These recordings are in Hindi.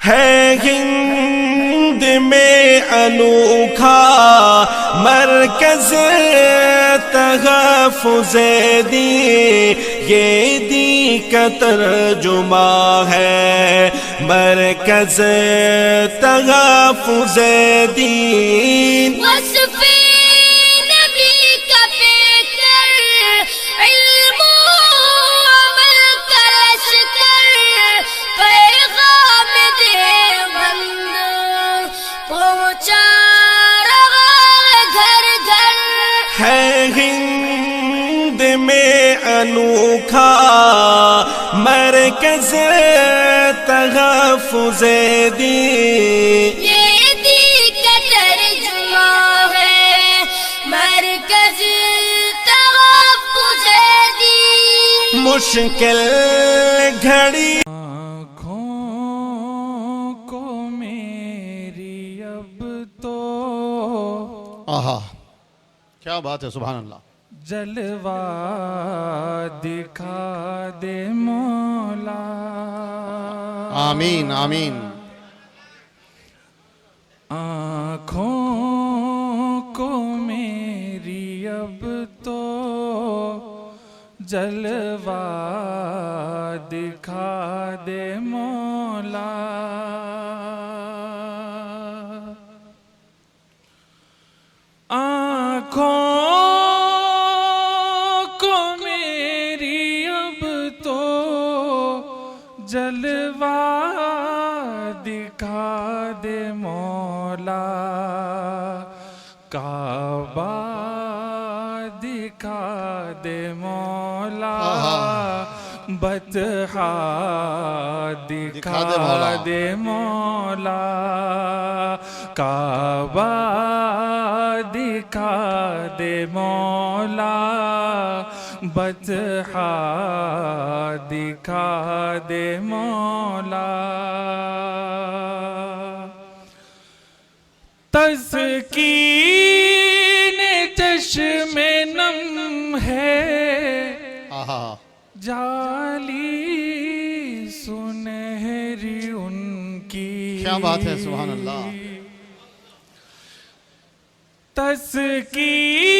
है हिंद में अनोखा मरकज़ तहफ़्फ़ुज़े दीन, ये दी का तर्जुमा है मरकज़ तहफ़्फ़ुज़े दीन। है हिंद में अनोखा मरकज़ तहफ़्फ़ुज़े दीन, ये दी का तर्जुमा है मरकज़ तहफ़्फ़ुज़े दीन। मुश्किल घड़ी आँखों को मेरी अब तो आहा, क्या बात है, सुभान अल्लाह। जलवा दिखा दे मौला। आमीन आमीन। आँखों को मेरी अब तो जलवा दिखा दे मौला। आँखों को मेरी अब तो जलवा दिखा दे मौला। काबा दिखा दे मौला, बतहा दिखा दे मौला। काबा दिखा दे मौला, बतहा दिखा दे मौला। तज़कीन चश्मे नम है, जाली सुनहरी उनकी। क्या बात है, सुभान अल्लाह। तज़कीन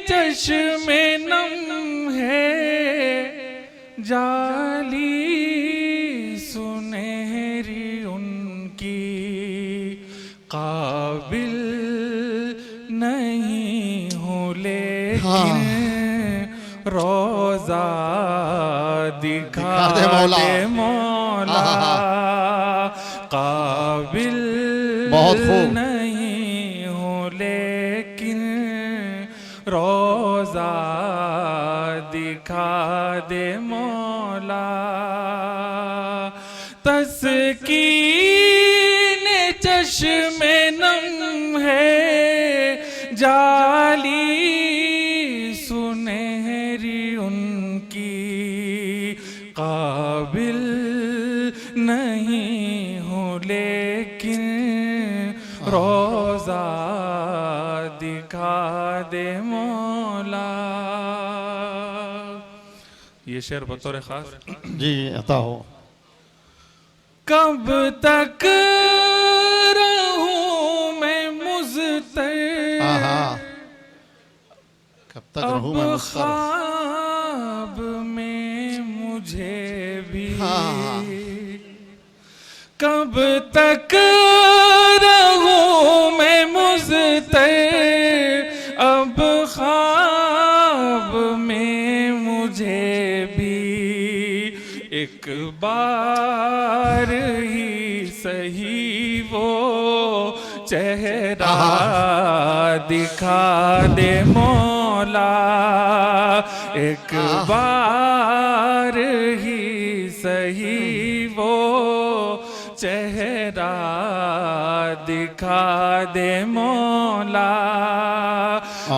चश्मे नम है, जाली सुनहरी उनकी। काबिल नहीं हूँ लेकिन रोज़ा दिखा दे मौला। काबिल नहीं हूँ लेकिन रोज़ा दिखा दे मौला। तज़कीन चश्मे नम है, जाली सुनहरी उनकी। काबिल नहीं हूँ लेकिन रोज़ा दिखा दे मौला। ये शेर बतौर खास जी अता हो। कब तक रहूं मैं मुज़तर, कब तक रहूं मैं मुज़तर, ख्वाब में मुझे भी। कब तक रहूं मैं मुज़तर, अब ख्वाब में मुझे भी। एक बार ही सही वो चेहरा दिखा दे मौला। एक बार ही सही वो चेहरा दिखा दे मौला।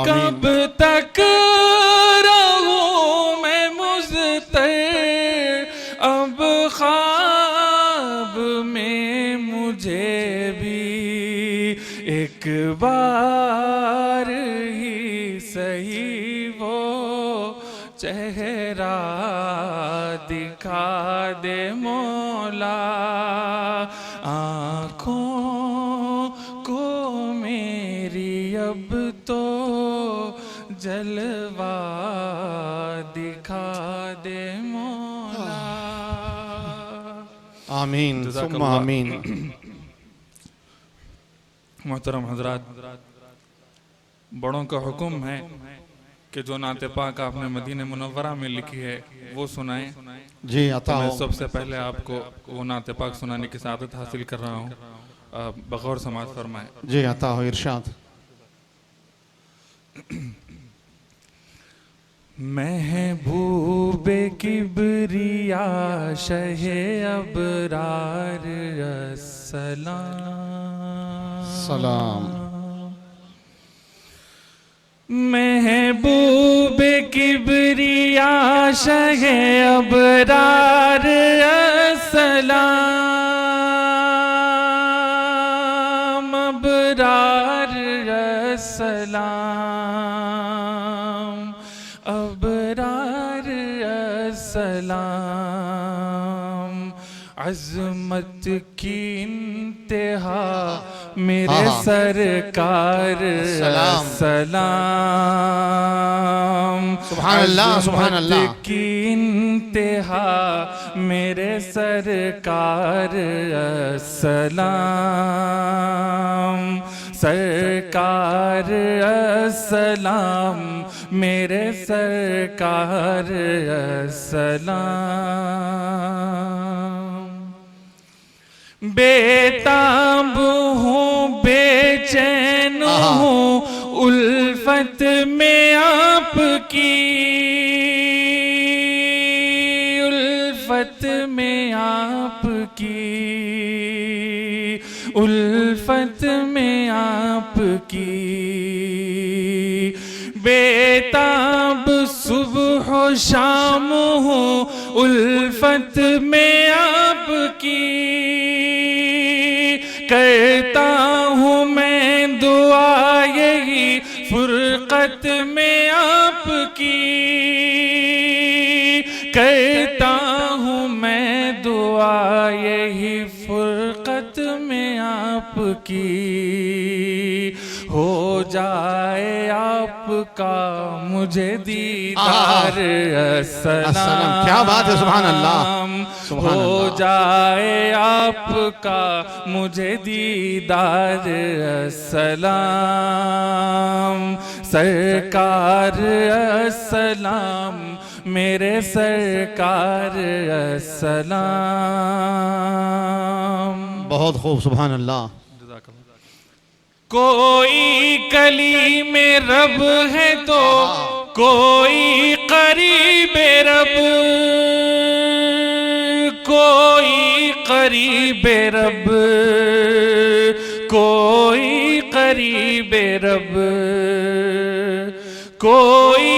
कब तक रहूं मैं मुज़तर, अब ख्वाब में मुझे भी। एक बार ही सही वो चेहरा दिखा दे मौला। आँखों को मेरी अब तो जलवा दिखा दे मौला। आमीन सुम्मा आमीन। मोहतरम हजरात, बड़ों का हुक्म है कि जो नाते पाक आपने मदीने मुनव्वरा में लिखी है वो सुनाएं। जी अता मैं हो। सबसे पहले आपको वो नाते पाक सुनाने की सादत हासिल कर रहा हूँ, बगौर समाज फरमाए। जी अता हो, इरशाद। महबूबे किबरिया शहे अबरार अस्सलाम सलाम। महबूबे किबरिया शहे अबरार अस्सलाम, अबरार अस्सलाम, अबरार अस्सलाम। अज़मत की इंतहा मेरे सरकार सलाम। सलाम। सुभान अल्लाह, सुभान अल्लाह। अज़मत की इंतहा मेरे सरकार सलाम, सरकार सलाम, मेरे सरकार सलाम। बेताब हूँ बेचैन हूँ उल्फत में आपकी, उल्फत में आपकी, उल्फत में आपकी। बेताब सुबह शाम हूँ उल्फत में आपकी, करता हूँ मैं दुआ यही फुरकत में आपकी, करता हूँ मैं दुआ यही फुरकत में आपकी। हो जाए आपका मुझे दीदार अस्सलाम। क्या बात है, सुभान अल्लाह, सुभान हो अल्लाह। जाए आपका मुझे दीदार अस्सलाम, सरकार अस्सलाम, मेरे सरकार अस्सलाम। बहुत खूब, सुभान अल्लाह। कोई कली में रब है तो कोई करीब रब, कोई करीब रब, कोई करीब रब। कोई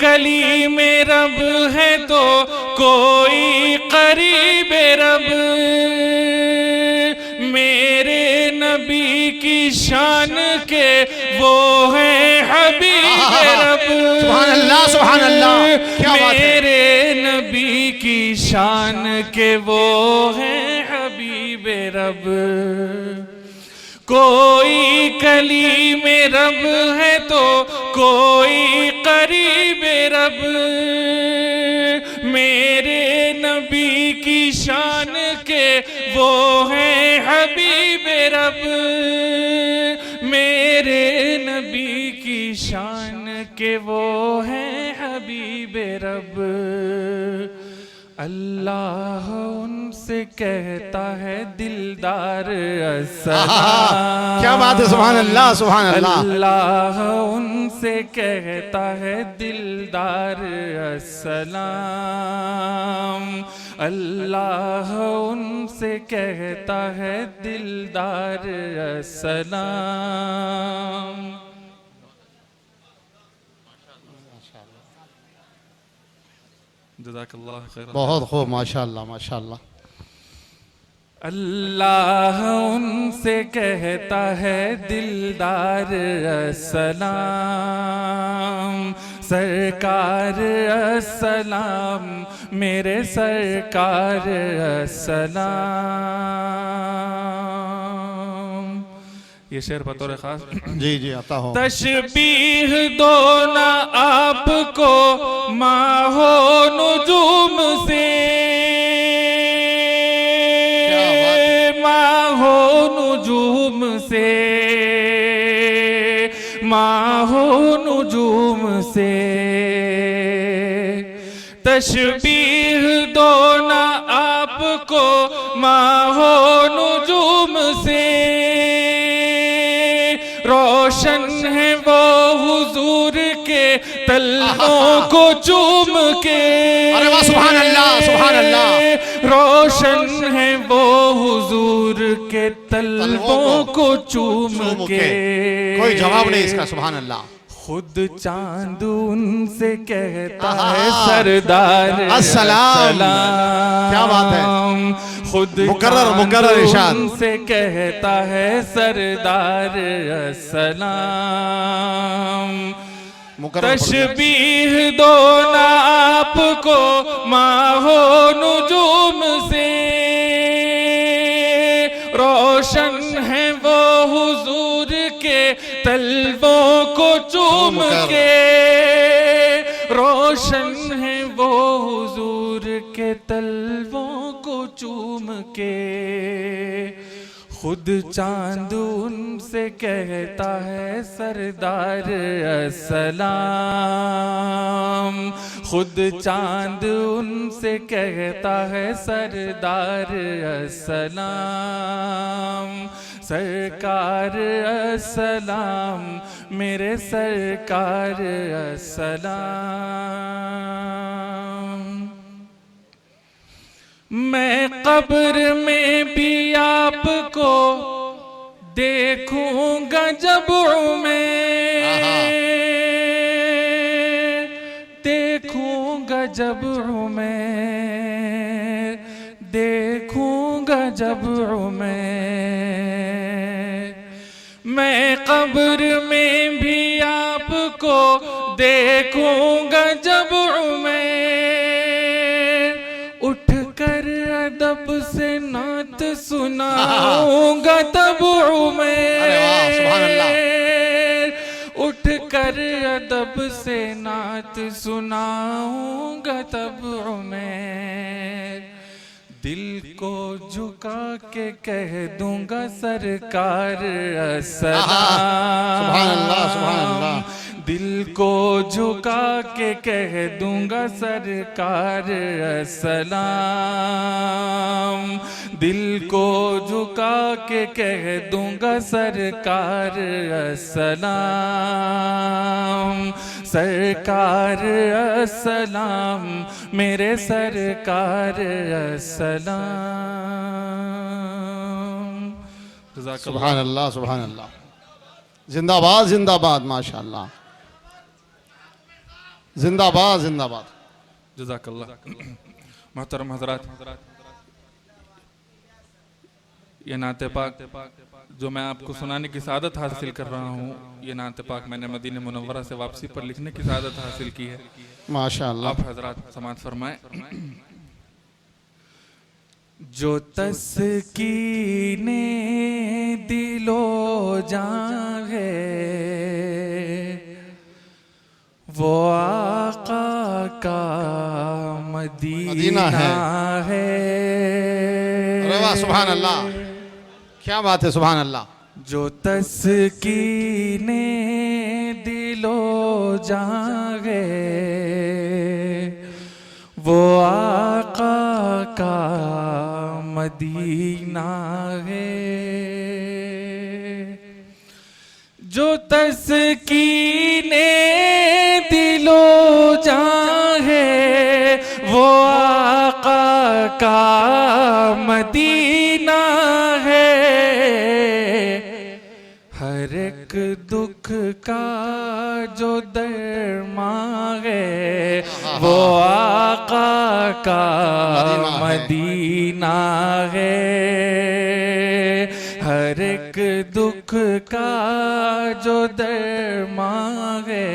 कली में रब है तो कोई करीब रब, मेरे नबी की शान के वो है हबीब रब। सुभान अल्लाह, सुभान अल्लाह, क्या बात है। मेरे नबी की शान के वो है हबीब रब। कोई कली में रब है तो कोई करीब रब, मेरे नबी की शान के वो है हबीब रब, मेरे नबी की शान के वो है हबीब रब। अल्लाह उनसे कहता है दिलदार अस्सलाम। क्या बात है, सुभान अल्लाह, सुभान अल्लाह। अल्लाह उनसे कहता है दिलदार अस्सलाम, अल्लाह उनसे कहता है दिलदार अस्सलाम। जज़ाकल्लाह खैर। बहुत खूब, माशाअल्लाह, माशाअल्लाह। अल्लाह उनसे कहता है दिलदार अस्सलाम, सरकार अस्सलाम मेरे सरकार अस्सलाम। ये शेर बतौर खास जी जी आता हो। तशबीह दो ना आपको माहो नुजूम से, माहो नुजूम से, माहो नुजूम से। तशबीह दो ना आपको माहो नुजूम से, रोशन है वो हुजूर के तलवों को चूम के। अरे वाह सुभान अल्लाह सुभान अल्लाह। रोशन है वो हुजूर के तलवों को चूम के। कोई जवाब नहीं इसका, सुभान अल्लाह। खुद चांद उनसे कहता है सरदार अस्सलाम। क्या बात है। खुद मुकर्रर इरशाद से कहता है सरदार अस्सलाम। तशबीह दो ना आपको माहो नुजूम से, रोशन है वो हुजूर के तलवों को चूम के। रोशन है वो हुजूर के तलवों को चूम के। खुद चांद उनसे कहता है सरदार अस्सलाम। खुद चांद उनसे कहता है सरदार अस्सलाम। सरकार अस्सलाम मेरे सरकार अस्सलाम। मैं कब्र में भी आपको देखूंगा जब मैं, देखूंगा जब मैं, देखूंगा जब मैं कब्र में भी आपको देखूंगा जब मैं। उठकर अदब से नात सुनाऊंगा तब मैं। उठकर अदब से नात सुनाऊंगा तब मैं। दिल को झुका के कह दूंगा सरकार अस्सलाम। सुभान अल्लाह सुभान अल्लाह। दिल को झुका के कह दूंगा सरकार अस्सलाम। दिल को झुका के कह दूंगा सरकार अस्सलाम। सरकार अस्सलाम मेरे सरकार अस्सलाम। सुभान अल्लाह सुभान अल्लाह। जिंदाबाद जिंदाबाद माशाअल्लाह। जिंदाबाद जिंदाबाद। जज़ाकल्लाह। मोहतरम हज़रात, ये नाते पाक जो मैं आपको सुनाने की सादत हासिल कर रहा हूँ, ये नाते पाक मैंने मदीने मुनव्वरा से वापसी पर लिखने की सादत हासिल की है। माशाअल्लाह। आप हज़रात समाअत फरमाएं। जो तस्कीने दिलो जां है वो आका का मदीना है। अरे वाह सुभान अल्लाह। क्या बात है सुभान अल्लाह। जो तस्कीने दिलो जां है वो आका का मदीना है। जो तस्कीने दिलो जां है वो आका का मदीना है। हर एक दुख का जो दरमां है वो आका का मदीना है। हर एक दुख का जो दरमां है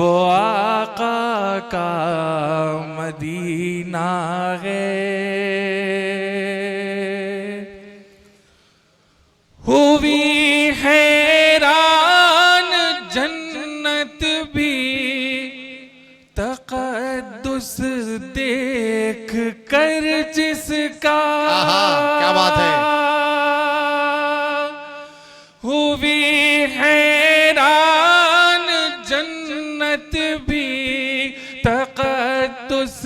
वो आका का मदीना है। हुई हैरान जन्नत भी तक़द्दुस देख कर जिसका। क्या बात है। हुई हैरान जन्नत भी तक़द्दुस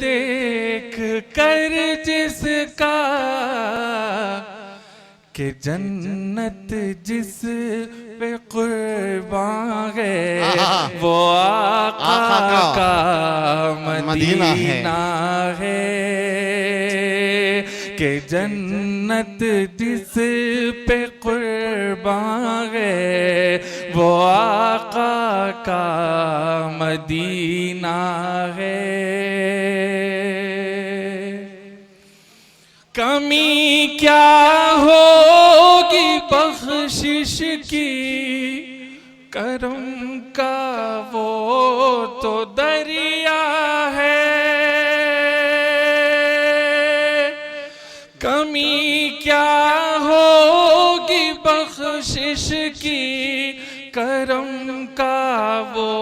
देख कर जिसका, कि जन्नत जिस पे कुर्बान है वो आका का मदीना है। कि जन्नत जिस पे कुर्बान है वो आका का मदीना है। कमी क्या होगी बख्शिश की, करम का वो तो दरिया है। कमी क्या होगी बख्शिश की, करम का वो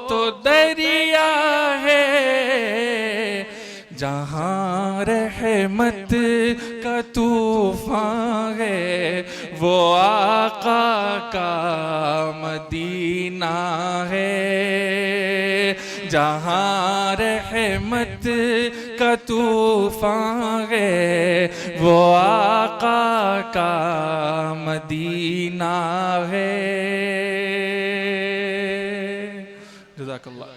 तो दरिया है। जहाँ रहमत का तूफान है वो आका का मदीना है। जहाँ रहमत का तूफान है वो आका का मदीना है। जज़ाकल्लाह।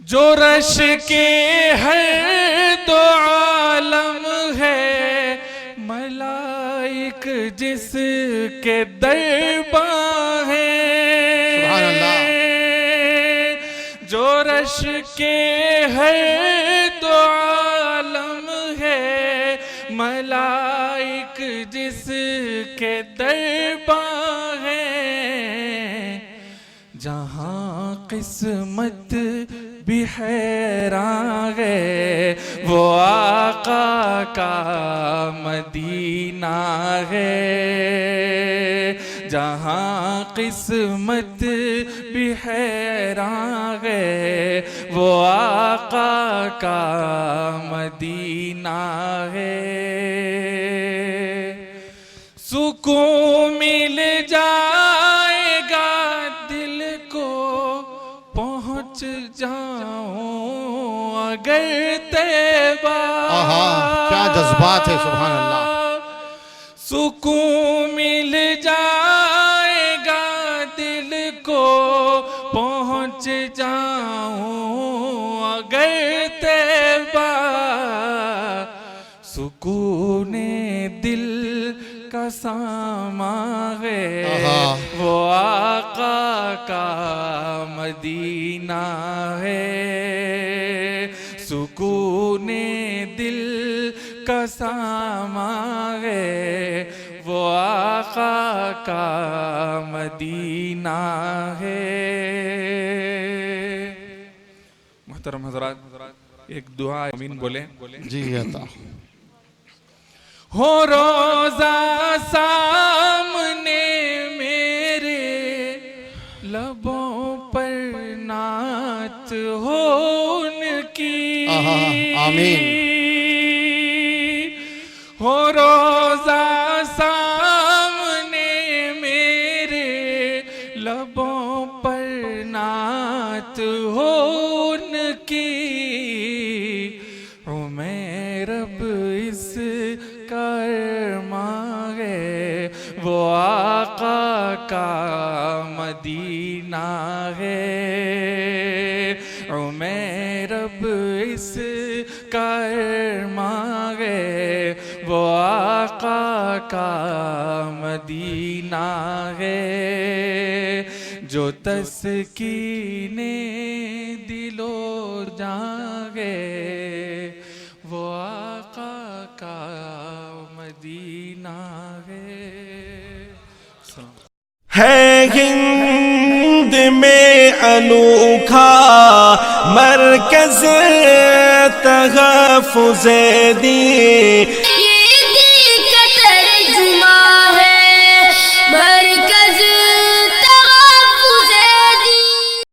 जो रश के हर दो आलम है, मलाइक जिसके दरबार है। सुभान अल्लाह। जो रश के हर दो आलम है, मलाइक जिसके दरबार है। जहाँ किस्मत भी हैरान है वो आका का मदीना है। जहाँ किस्मत भी हैरान है वो आका का मदीना है। सुकून मिल जाएगा दिल को, पहुँच जाऊं अगर तैबा। क्या जज्बात है। सुभान अल्लाह। सुकून मिल जाएगा दिल को, पहुँच जाऊं अगर तैबा। सुकून दिल का सामा है वो आका का मदीना है। सुकून दिल का सामा है वो आका का मदीना है। मोहतरम हज़रात, एक दुआ आमीन बोले। जी अता। हो रोजा सामने मेरे, लबों पर नात हो उनकी। आमीन। हो रोजा सामने मेरे, लबों पर नात हो उनकी। मैं रब इस मांगे वो आका का मदीना है। मैं रब इस मांगे वो आका का मदीना है। जो तस्कीने दिलो जागे वो आका का मदीना है हिंद में अनोखा मरकज तहफ़्फ़ुज़ दीन